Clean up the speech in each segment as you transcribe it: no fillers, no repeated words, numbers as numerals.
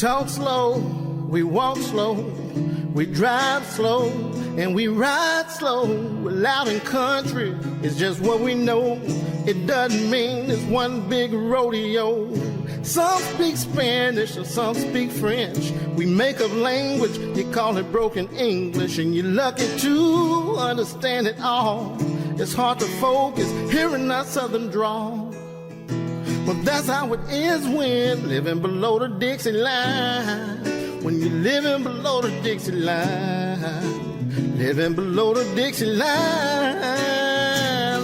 talk slow, we walk slow, we drive slow, and we ride slow. We're loud in country, it's just what we know. It doesn't mean it's one big rodeo. Some speak Spanish and some speak French. We make up language, you call it broken English, and you're lucky to understand it all. It's hard to focus hearing our southern drawl. Well, that's how it is when living below the Dixie line. When you're living below the Dixie line. Living below the Dixie line.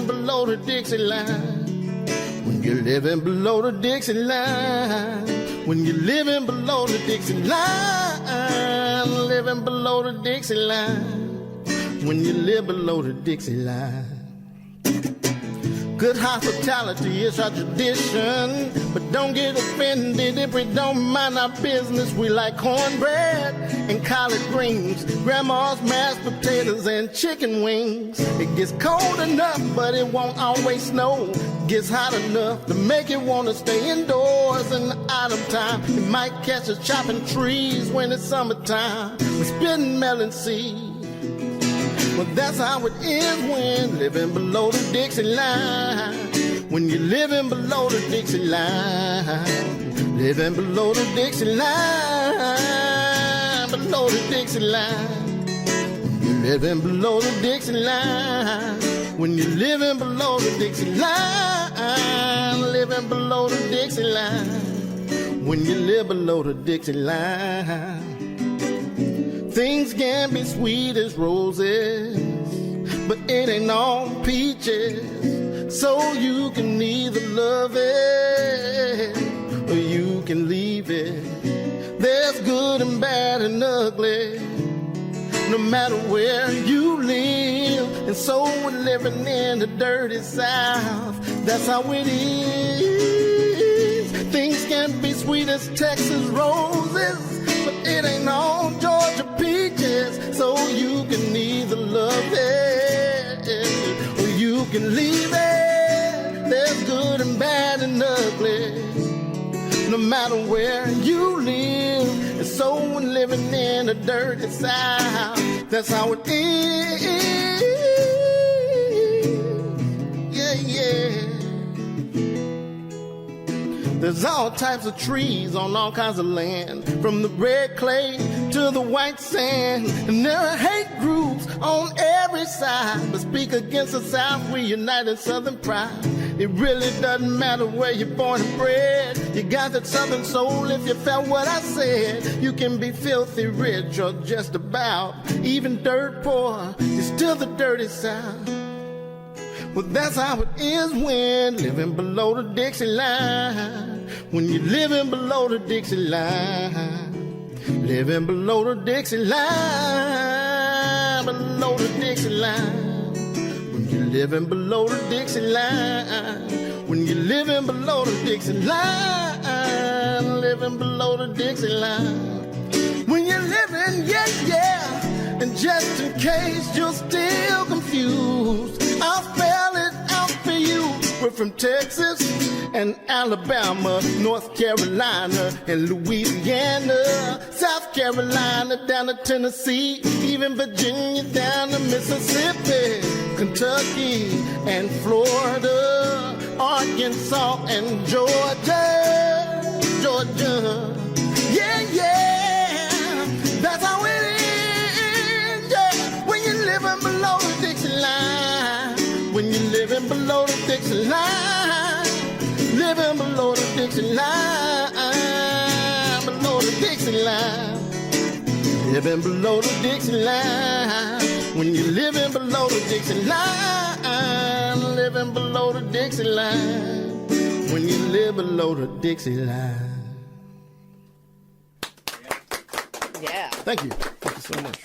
Below the Dixie line. When you're living below the Dixie line. When you're living below the Dixie line. Living below the Dixie line. When you live below the Dixie line. Good hospitality is our tradition, but don't get offended if we don't mind our business. We like cornbread and collard greens, grandma's mashed potatoes and chicken wings. It gets cold enough, but it won't always snow. Gets hot enough to make you want to stay indoors in the autumn time. You might catch us chopping trees when it's summertime. We're spitting melon seeds. Well, that's how it is when living below the Dixie line. When you're living below the Dixie line. Living below the Dixie line. Below the Dixie line. When you're living below the Dixie line. When you're living below the Dixie line. Living below the Dixie line. When you live below the Dixie line. Things can be sweet as roses, but it ain't all peaches. So you can either love it or you can leave it. There's good and bad and ugly, no matter where you live. And so we're living in the dirty South. That's how it is. Things can be sweet as Texas roses, but it ain't all Georgia peaches. So you can either love it or you can leave it. There's good and bad and ugly, no matter where you live. And so when living in the dirty South, that's how it is. Yeah, yeah. There's all types of trees on all kinds of land, from the red clay to the white sand. And there are hate groups on every side, but speak against the South, we unite in Southern pride. It really doesn't matter where you're born and bred. You got that Southern soul if you felt what I said. You can be filthy rich or just about, even dirt poor, you're still the dirty South. Well, that's how it is when living below the Dixie line. When you're living below the Dixie line. Living below the Dixie line. Below the Dixie line. When you're living below the Dixie line. When you're living below the Dixie line. Living below the Dixie line. When you're living, yeah, yeah. And just in case you're still confused, I'll spell it out for you. We're from Texas and Alabama, North Carolina and Louisiana, South Carolina down to Tennessee, even Virginia down to Mississippi, Kentucky and Florida, Arkansas and Georgia, Georgia. Yeah, yeah, that's how it is. Living below the Dixie line. When you're living below the Dixie line. Living below the Dixie line. Below the Dixie line. Living below the Dixie line. When you're living below the Dixie line. Living below the Dixie line. When you live below the Dixie line. Yeah. Thank you. Thank you so much.